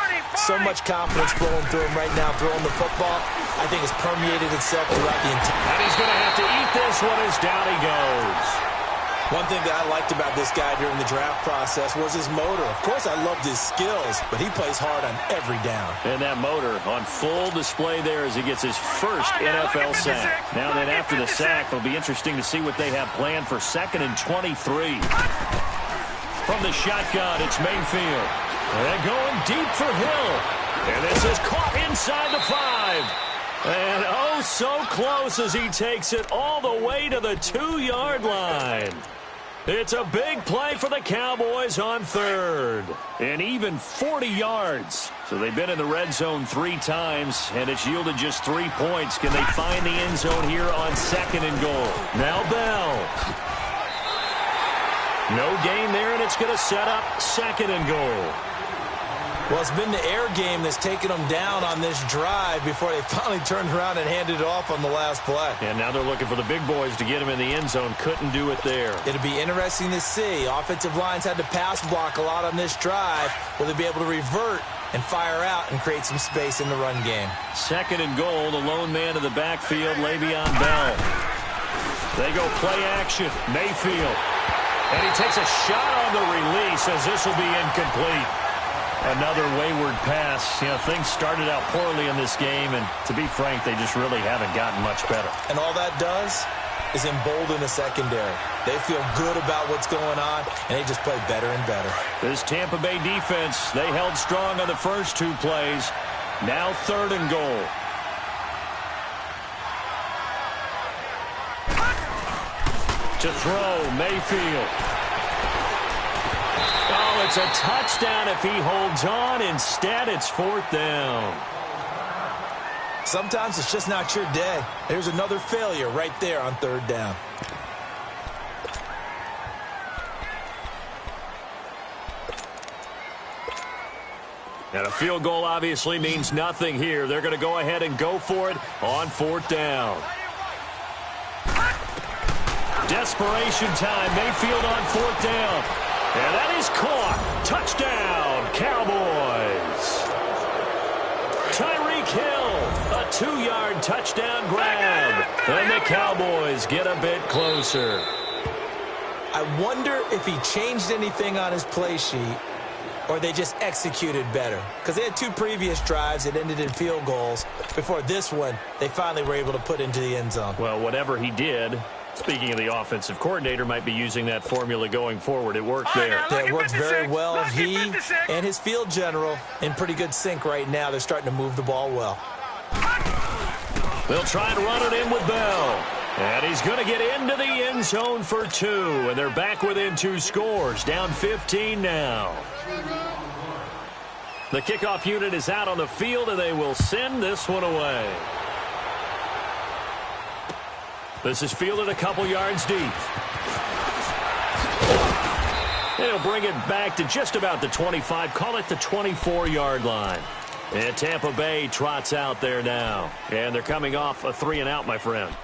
So much confidence flowing through him right now, throwing the football. I think it's permeated itself throughout the entire. And he's going to have to eat this one as down he goes. One thing that I liked about this guy during the draft process was his motor. Of course, I loved his skills, but he plays hard on every down. And that motor on full display there as he gets his first NFL sack. Now then, after the sack, it'll be interesting to see what they have planned for 2nd and 23. From the shotgun, it's Mayfield. And going deep for Hill. And this is caught inside the 5. And oh, so close as he takes it all the way to the 2-yard line. It's a big play for the Cowboys on 3rd. And even 40 yards. So they've been in the red zone 3 times, and it's yielded just 3 points. Can they find the end zone here on 2nd and goal? Now Bell. No gain there, and it's going to set up 2nd and goal. Well, it's been the air game that's taken them down on this drive before they finally turned around and handed it off on the last play. And now they're looking for the big boys to get him in the end zone. Couldn't do it there. It'll be interesting to see. Offensive lines had to pass block a lot on this drive. Will they be able to revert and fire out and create some space in the run game? 2nd and goal, the lone man in the backfield, Le'Veon Bell. They go play action. Mayfield. And he takes a shot on the release as this will be incomplete. Another wayward pass. You know, things started out poorly in this game, and to be frank, they just really haven't gotten much better. And all that does is embolden the secondary. They feel good about what's going on, and they just play better and better. This Tampa Bay defense, they held strong on the first 2 plays. Now 3rd and goal. To throw, Mayfield. Oh, it's a touchdown if he holds on. Instead, it's 4th down. Sometimes it's just not your day. There's another failure right there on 3rd down. And a field goal obviously means nothing here. They're going to go ahead and go for it on 4th down. Desperation time. Mayfield on 4th down. And that is caught. Touchdown, Cowboys. Tyreek kill. A 2-yard touchdown grab. And the Cowboys get a bit closer. I wonder if he changed anything on his play sheet or they just executed better. Because they had 2 previous drives that ended in field goals. Before this one, they finally were able to put into the end zone. Well, whatever he did, speaking of the offensive coordinator, might be using that formula going forward. It worked there. It worked very well. He and his field general in pretty good sync right now. They're starting to move the ball well. They'll try and run it in with Bell. And he's going to get into the end zone for 2. And they're back within 2 scores. Down 15 now. The kickoff unit is out on the field, and they will send this one away. This is fielded a couple yards deep. And he'll bring it back to just about the 25. Call it the 24-yard line. And Tampa Bay trots out there now. And they're coming off a 3-and-out, my friend.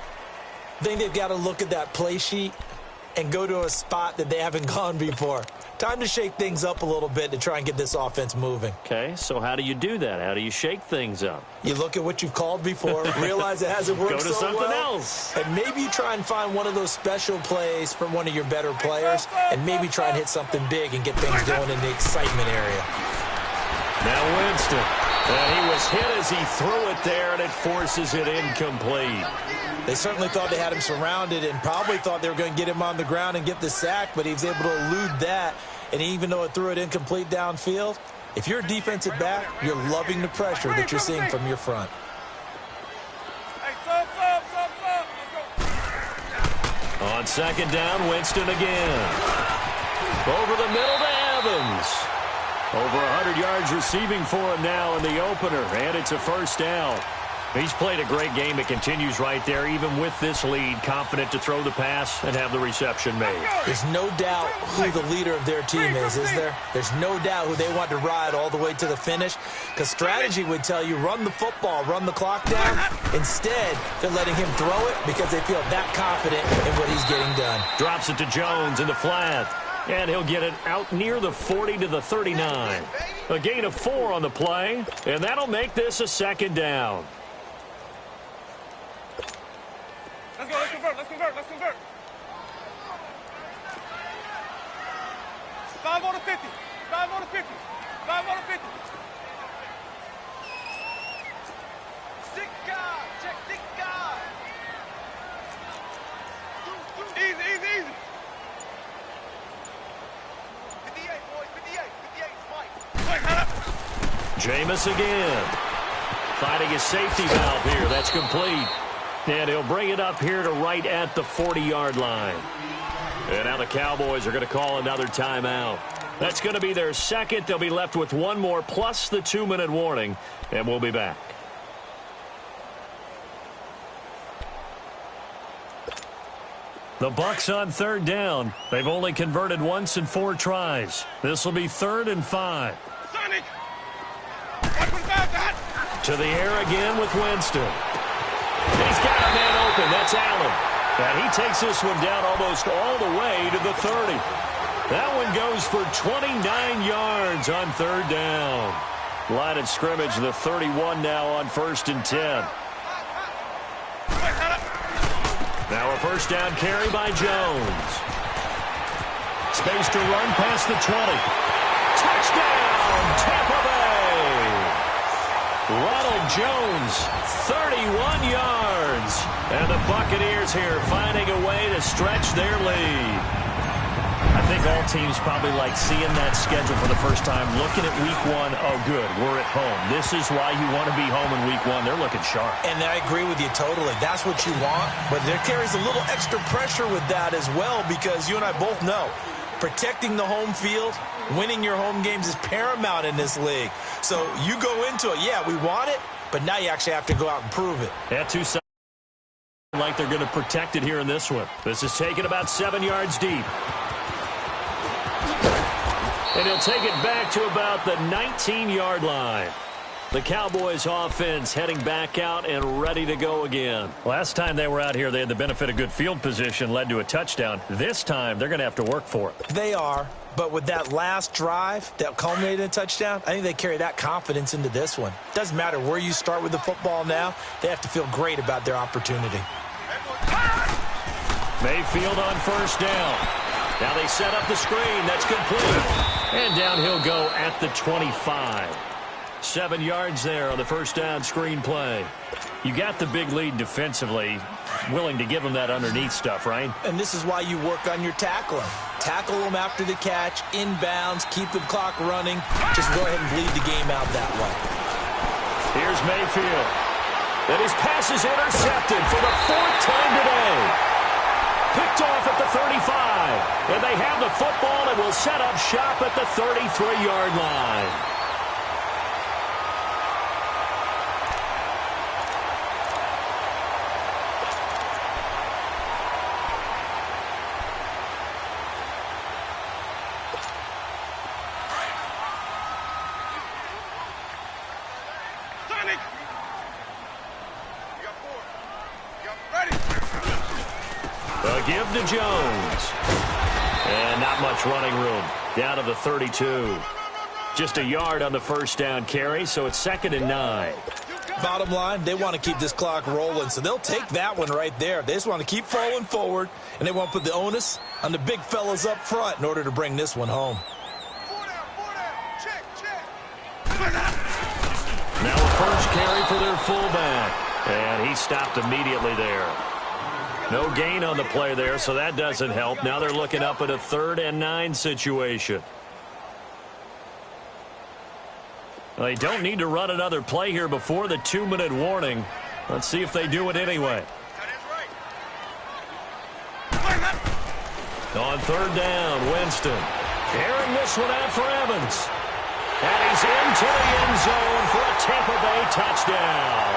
I think they've got to look at that play sheet and go to a spot that they haven't gone before. Time to shake things up a little bit to try and get this offense moving. Okay, so how do you do that? How do you shake things up? You look at what you've called before, realize it hasn't worked Go to so something well, else. and maybe you try and find one of those special plays from one of your better players, and maybe try and hit something big and get things going in the excitement area. Now Winston. And he was hit as he threw it there, and it forces it incomplete. They certainly thought they had him surrounded and probably thought they were going to get him on the ground and get the sack, but he was able to elude that. And even though it threw it incomplete downfield, if you're a defensive back, you're loving the pressure that you're seeing from your front. On second down, Winston again. Over the middle to Evans. Over 100 yards receiving for him now in the opener, and it's a first down. He's played a great game. It continues right there, even with this lead, confident to throw the pass and have the reception made. There's no doubt who the leader of their team is there? There's no doubt who they want to ride all the way to the finish, because strategy would tell you run the football, run the clock down. Instead, they're letting him throw it because they feel that confident in what he's getting done. Drops it to Jones in the flat, and he'll get it out near the 40 to the 39. A gain of 4 on the play, and that'll make this a second down. Let's go, let's convert, let's convert, let's convert. 5 on the 50, 5 on the 50, 5 on the 50. 6 guard, check 6 guard. Easy, easy, easy. 58, boys, 58, 58, Mike. Mike, head up. Jameis again. Finding his safety valve here. That's complete. And he'll bring it up here to right at the 40-yard line. And now the Cowboys are going to call another timeout. That's going to be their second. They'll be left with one more plus the 2-minute warning, and we'll be back. The Bucs on third down. They've only converted once in 4 tries. This will be 3rd and 5. Sonic. Watch one back, that. To the air again with Winston. He's got a man open. That's Allen. And he takes this one down almost all the way to the 30. That one goes for 29 yards on 3rd down. Line of scrimmage, the 31 now on 1st and 10. Now a first down carry by Jones. Space to run past the 20. Touchdown, Tampa Bay. Ronald Jones, 31 yards. And the Buccaneers here finding a way to stretch their lead. I think all teams probably like seeing that schedule for the first time, looking at week 1. Oh, good, we're at home. This is why you want to be home in week 1. They're looking sharp. And I agree with you totally. That's what you want. But there carries a little extra pressure with that as well, because you and I both know protecting the home field, winning your home games is paramount in this league. So you go into it, yeah, we want it, but now you actually have to go out and prove it. At 2 sides, like they're going to protect it here in this one. This is taken about 7 yards deep. And he'll take it back to about the 19-yard line. The Cowboys offense heading back out and ready to go again. Last time they were out here, they had the benefit of good field position, led to a touchdown. This time, they're going to have to work for it. They are, But with that last drive that culminated in a touchdown, I think they carry that confidence into this one. Doesn't matter where you start with the football now. They have to feel great about their opportunity. Mayfield on first down. Now they set up the screen. That's complete. And down he'll go at the 25. 7 yards there on the first down screen play. You got the big lead defensively. Willing to give them that underneath stuff, right? And this is why you work on your tackling. Tackle them after the catch, inbounds, keep the clock running. Just go ahead and bleed the game out that way. Here's Mayfield. And his pass is intercepted for the 4th time today. Picked off at the 35. And they have the football and will set up shop at the 33-yard line. Give to Jones. And not much running room. Down to the 32. Just a yard on the first down carry, so it's 2nd and 9. Bottom line, they want to keep this clock rolling, so they'll take that one right there. They just want to keep falling forward, and they want to put the onus on the big fellas up front in order to bring this one home. Now a first carry for their fullback. And he stopped immediately there. No gain on the play there, so that doesn't help. Now they're looking up at a 3rd and 9 situation. Well, they don't need to run another play here before the 2-minute warning. Let's see if they do it anyway. On 3rd down, Winston. Carrying this one out for Evans. And he's into the end zone for a Tampa Bay touchdown.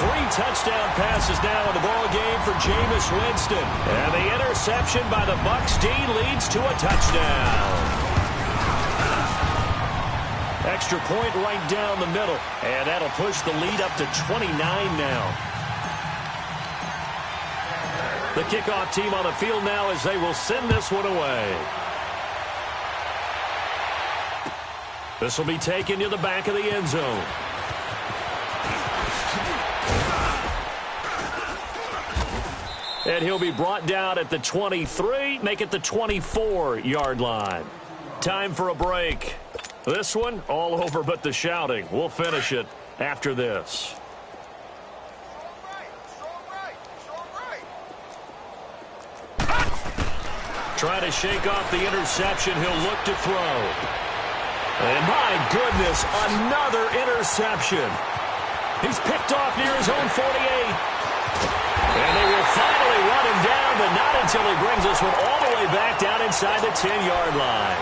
3 touchdown passes now in the ball game for Jameis Winston. And the interception by the Bucs D leads to a touchdown. Extra point right down the middle. And that'll push the lead up to 29 now. The kickoff team on the field now as they will send this one away. This will be taken to the back of the end zone. And he'll be brought down at the 23, make it the 24-yard line. Time for a break. This one, all over but the shouting. We'll finish it after this. Trying to shake off the interception. He'll look to throw. And my goodness, another interception. He's picked off near his own 48. And they will finally run him down, but not until he brings this one all the way back down inside the 10-yard line.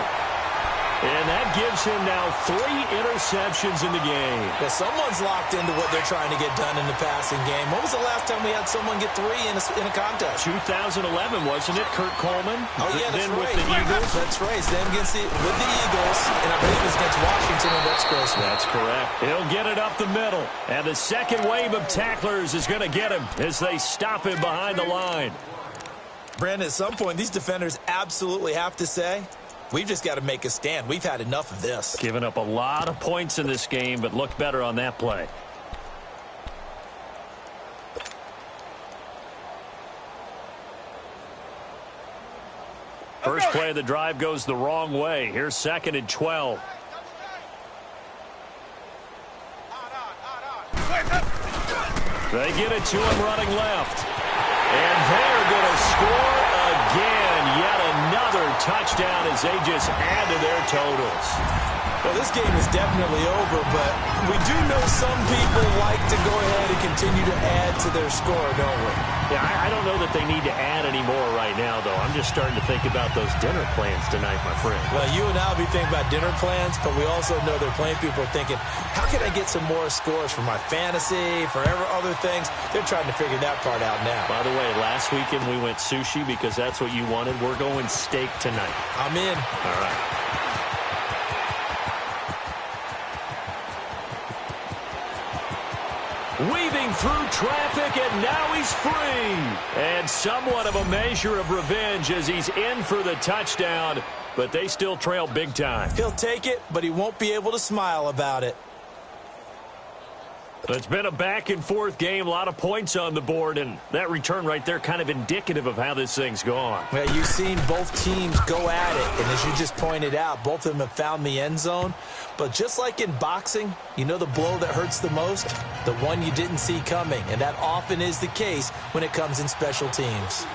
And that gives him now 3 interceptions in the game. Yeah, someone's locked into what they're trying to get done in the passing game. When was the last time we had someone get 3 in a contest? 2011, wasn't it? Kurt Coleman? Oh, yeah, that's then right. With the Eagles? That's right. Then with the Eagles, and I believe it's against Washington and Rex Grossman. That's correct. He'll get it up the middle. And the second wave of tacklers is going to get him as they stop him behind the line. Brandon, at some point, these defenders absolutely have to say, we've just got to make a stand. We've had enough of this. Giving up a lot of points in this game, but looked better on that play. First play of the drive goes the wrong way. Here's 2nd and 12. They get it to him running left. And they're going to score again. Yet another touchdown as they just add to their totals. Well, this game is definitely over, but we do know some people like to go ahead and continue to add to their score, don't we? Yeah, I don't know that they need to add any more right now, though. I'm just starting to think about those dinner plans tonight, my friend. Well, you and I will be thinking about dinner plans, but we also know there are plenty of people are thinking, how can I get some more scores for my fantasy, for other things? They're trying to figure that part out now. By the way, last weekend we went sushi because that's what you wanted. We're going steak tonight. I'm in. All right. Weaving through traffic, and now he's free. And somewhat of a measure of revenge as he's in for the touchdown. but they still trail big time. He'll take it, but he won't be able to smile about it. It's been a back-and-forth game, a lot of points on the board, and that return right there kind of indicative of how this thing's gone. Well, you've seen both teams go at it, and as you just pointed out, both of them have found the end zone. But just like in boxing, you know the blow that hurts the most? The one you didn't see coming, and that often is the case when it comes in special teams.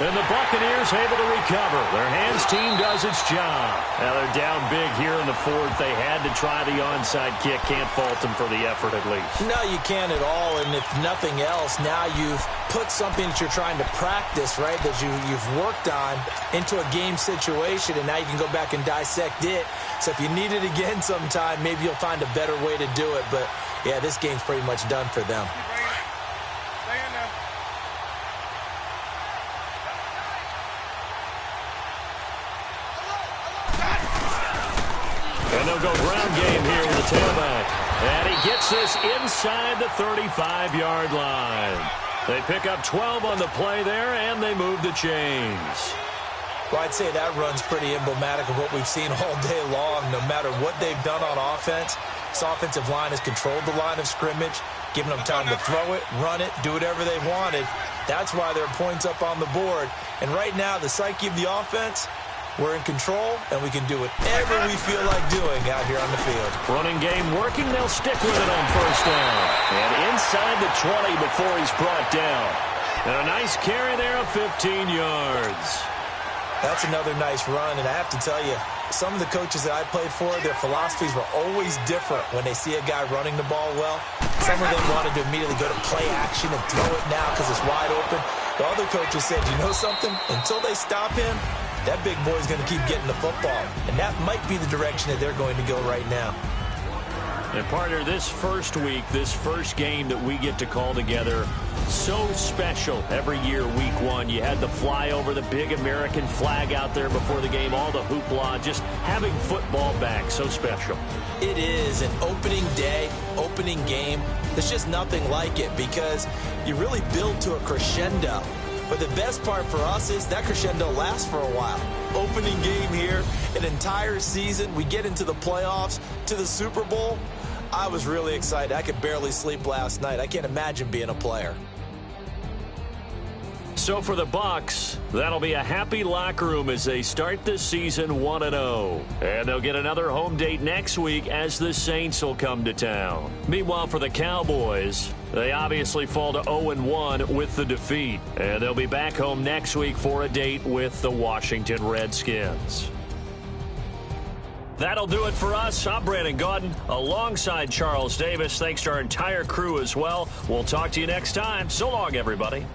And the Buccaneers able to recover. Their hands team does its job. Now they're down big here in the fourth. They had to try the onside kick. Can't fault them for the effort at least. No, you can't at all. And if nothing else, now you've put something that you're trying to practice, right, that you've worked on into a game situation, and now you can go back and dissect it. So if you need it again sometime, maybe you'll find a better way to do it. But, yeah, this game's pretty much done for them. And they'll go ground game here with the tailback. And he gets this inside the 35-yard line. They pick up 12 on the play there, and they move the chains. Well, I'd say that run's pretty emblematic of what we've seen all day long. No matter what they've done on offense, this offensive line has controlled the line of scrimmage, given them time to throw it, run it, do whatever they wanted. That's why there are points up on the board. And right now, the psyche of the offense, we're in control, and we can do whatever we feel like doing out here on the field. Running game working. They'll stick with it on first down. And inside the 20 before he's brought down. And a nice carry there of 15 yards. That's another nice run, and I have to tell you, some of the coaches that I played for, their philosophies were always different when they see a guy running the ball well. Some of them wanted to immediately go to play action and throw it now because it's wide open. The other coaches said, you know something? Until they stop him, that big boy's going to keep getting the football. And that might be the direction that they're going to go right now. And partner, this first week, this first game that we get to call together, so special every year, week one. You had the flyover, the big American flag out there before the game, all the hoopla, just having football back, so special. It is an opening day, opening game. There's just nothing like it because you really build to a crescendo. But the best part for us is that crescendo lasts for a while. Opening game here, an entire season. We get into the playoffs, to the Super Bowl. I was really excited. I could barely sleep last night. I can't imagine being a player. So for the Bucs, that'll be a happy locker room as they start this season 1-0. And they'll get another home date next week as the Saints will come to town. Meanwhile, for the Cowboys, they obviously fall to 0-1 with the defeat. And they'll be back home next week for a date with the Washington Redskins. That'll do it for us. I'm Brandon Gaudin alongside Charles Davis. Thanks to our entire crew as well. We'll talk to you next time. So long, everybody.